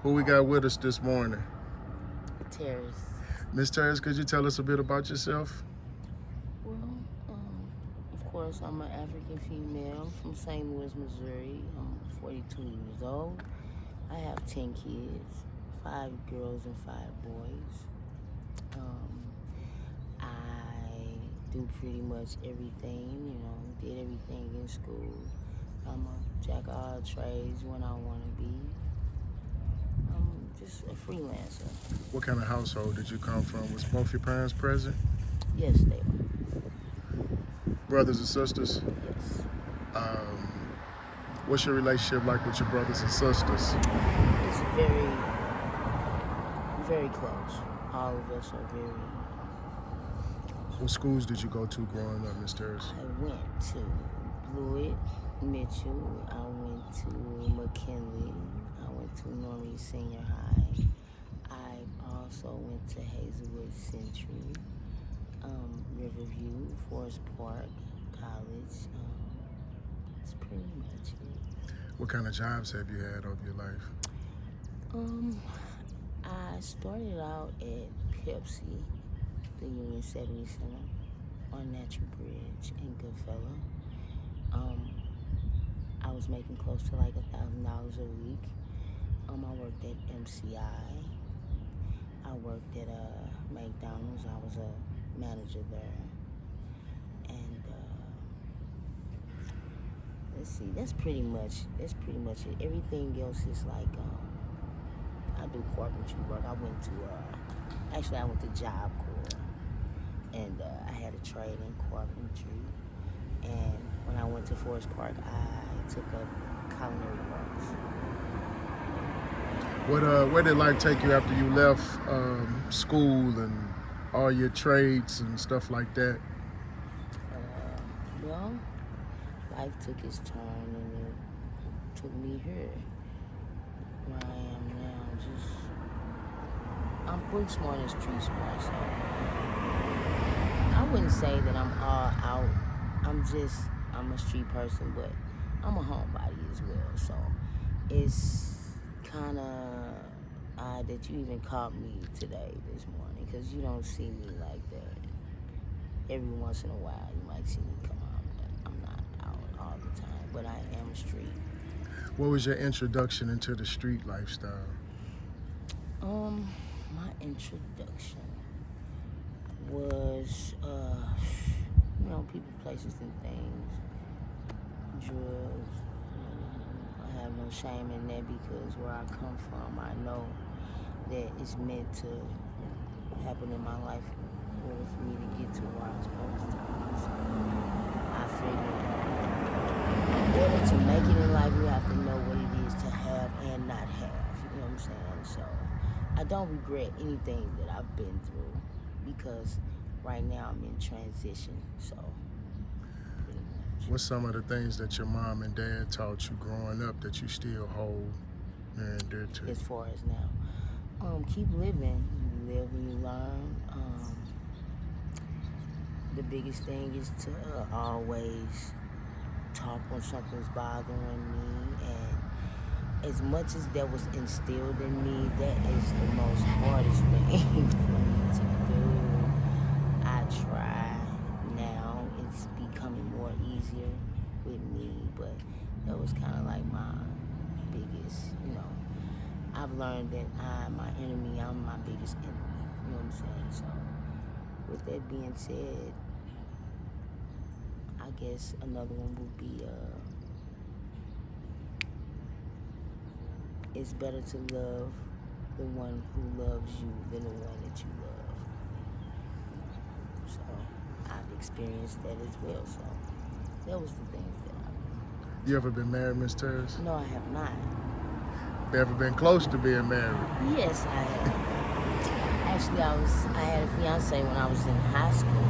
Who we got with us this morning? Taris. Miss Taris, could you tell us a bit about yourself? Well, of course, I'm an African female from St. Louis, Missouri. I'm 42 years old. I have 10 kids, 5 girls and 5 boys. I do pretty much everything, did everything in school. I'm a jack of all trades when I want to be. I'm just a freelancer. What kind of household did you come from? Was both your parents present? Yes, they are. Brothers and sisters? Yes. What's your relationship like with your brothers and sisters? It's very, very close. All of us are very close. What schools did you go to growing up, Miss Taris? I went to Blewett, Mitchell. I went to McKinley. I went to Normandy Senior High. I also went to Hazelwood Century, Riverview, Forest Park College. That's pretty much it. What kind of jobs have you had over your life? I started out at Pepsi, the Union 70 Center on Natural Bridge in Goodfellow. I was making close to like $1,000 a week. I worked at MCI. I worked at McDonald's. I was a manager there. And let's see, that's pretty much it. Everything else is like I do carpentry work. I went to Job Corps, and I had a trade in carpentry. And when I went to Forest Park, I took up culinary arts. Where did life take you after you left school and all your trades and stuff like that? Well, life took its turn, and it took me here, where I am now. I'm book smart and street smart, so I wouldn't say that I'm all out. I'm a street person, but I'm a homebody as well. So it's kind of odd that you even caught me today, this morning, because you don't see me like that. Every once in a while, you might see me come out, but I'm not out all the time. But I am street. What was your introduction into the street lifestyle? My introduction was, people, places, and things. Drugs. I have no shame in that, because where I come from, I know that it's meant to happen in my life in order for me to get to where I'm supposed to be. So I figured in order to make it in life, you have to know what it is to have and not have. You know what I'm saying? So I don't regret anything that I've been through, because right now I'm in transition. So pretty much. What's some of the things that your mom and dad taught you growing up that you still hold near and dear to? As far as now, keep living. You live and you learn. The biggest thing is to always talk when something's bothering me, and as much as that was instilled in me, that is the most hardest thing for me to do. I try now. It's becoming more easier with me, but that was kind of like my biggest, I've learned that I'm my biggest enemy. You know what I'm saying? So with that being said, I guess another one would be it's better to love the one who loves you than the one that you love. So I've experienced that as well. So that was the things that I. You ever been married, Miss Taris? No, I have not. You ever been close to being married? Yes, I have. Actually, I had a fiance when I was in high school.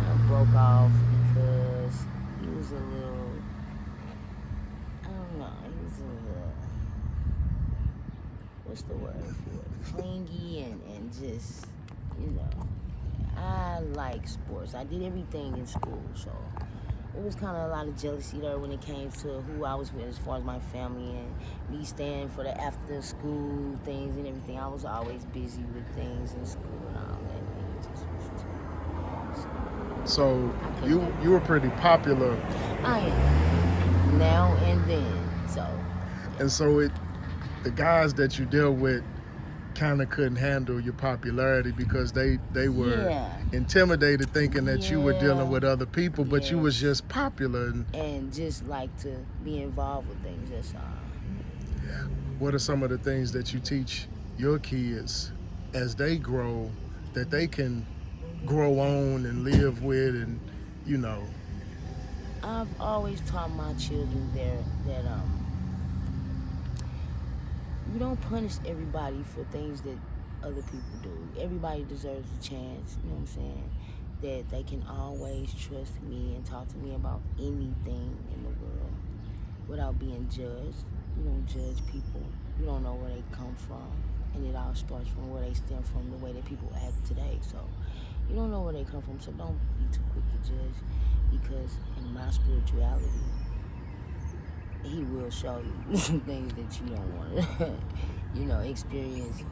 I broke off because he was a little, I don't know, he was a little, what's the word for it? Clingy and just, I like sports. I did everything in school, so it was kind of a lot of jealousy there when it came to who I was with as far as my family and me staying for the after school things and everything. I was always busy with things in school and all that. And it just was too. So you were pretty popular. I am now and then. So. And so the guys that you deal with kind of couldn't handle your popularity because they were intimidated thinking that you were dealing with other people, but you was just popular and just like to be involved with things. That's all. What are some of the things that you teach your kids as they grow that they can grow on and live with, and I've always taught my children that you don't punish everybody for things that other people do. Everybody deserves a chance, you know what I'm saying? That they can always trust me and talk to me about anything in the world without being judged. You don't judge people. You don't know where they come from. And it all starts from where they stem from, the way that people act today. So you don't know where they come from, so don't be too quick to judge, because in my spirituality, he will show you some things that you don't want to, experience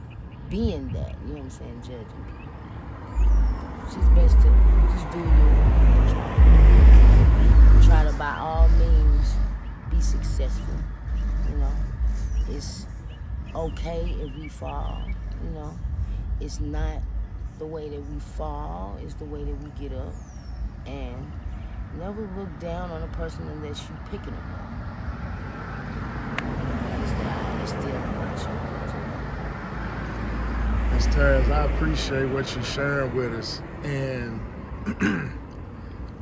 being that, you know what I'm saying, judging people. It's just best to just do you and try to, by all means, be successful, It's okay if we fall, It's not the way that we fall, it's the way that we get up. And never look down on a person unless you're picking them up. Ms. Taris, I appreciate what you're sharing with us. And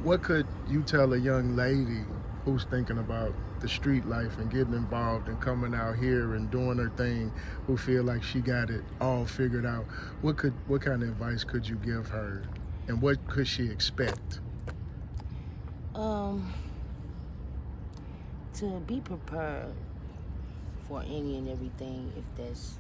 what could you tell a young lady who's thinking about the street life and getting involved and coming out here and doing her thing, who feel like she got it all figured out? What kind of advice could you give her, and what could she expect? To be prepared for any and everything. If that's,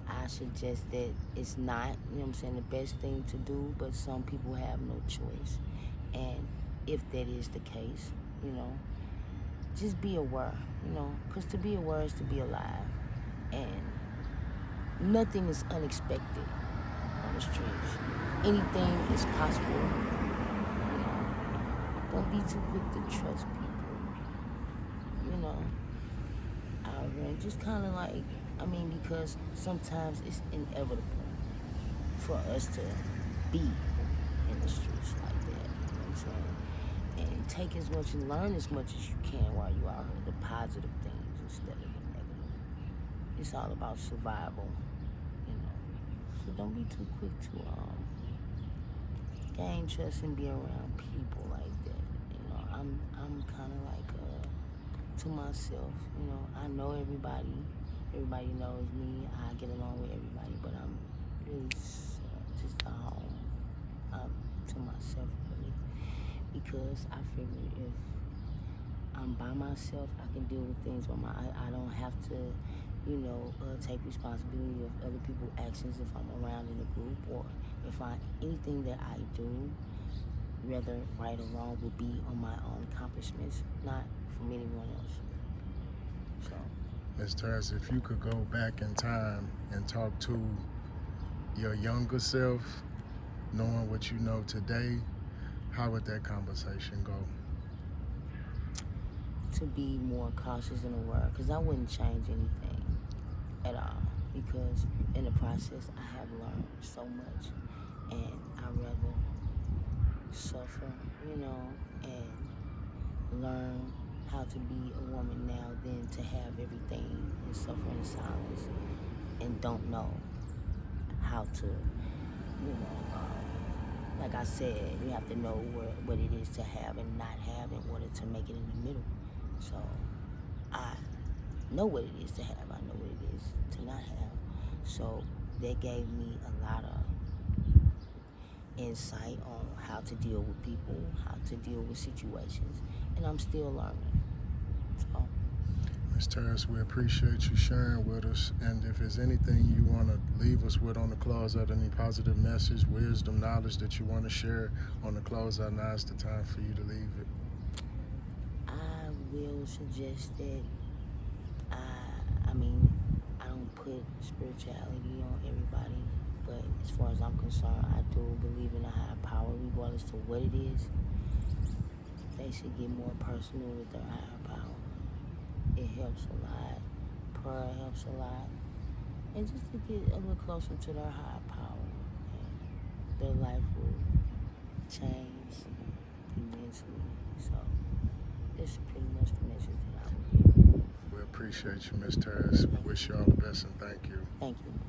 I suggest that it's not, the best thing to do, but some people have no choice. And if that is the case, just be aware, because to be aware is to be alive. And nothing is unexpected on the streets. Anything is possible. Don't be too quick to trust people, out here. And just kind of like, because sometimes it's inevitable for us to be in the streets like that, you know what I'm saying? And take as much and learn as much as you can while you're out here, the positive things instead of the negative. It's all about survival, So don't be too quick to gain trust and be around people like that. I'm kind of like to myself. I know everybody. Everybody knows me. I get along with everybody, but I'm really just at home. I'm to myself really, because I figure if I'm by myself, I can deal with things by I don't have to, take responsibility of other people's actions if I'm around in a group, or if anything that I do, whether right or wrong, will be on my own accomplishments, not from anyone else. So, Ms. Taris, if you could go back in time and talk to your younger self, knowing what you know today, how would that conversation go? To be more cautious and aware, because I wouldn't change anything at all, because in the process I have learned so much, and I'd rather suffer, and learn how to be a woman now than to have everything and suffer in silence and don't know how to, like I said, you have to know what it is to have and not have in order to make it in the middle. So I know what it is to have. I know what it is to not have. So that gave me a lot of insight on how to deal with people, how to deal with situations, and I'm still learning. So, Ms. Taris, we appreciate you sharing with us. And if there's anything you want to leave us with on the closeout, any positive message, wisdom, knowledge that you want to share on the closeout, now is the time for you to leave it. I will suggest that I don't put spirituality on everybody, but as far as I'm concerned, I do believe in a higher power, regardless to what it is. They should get more personal with their higher power. It helps a lot. Prayer helps a lot. And just to get a little closer to their higher power, and their life will change immensely. So that's pretty much the message that I would give. We appreciate you, Ms. Taris. We wish you all the best and thank you. Thank you.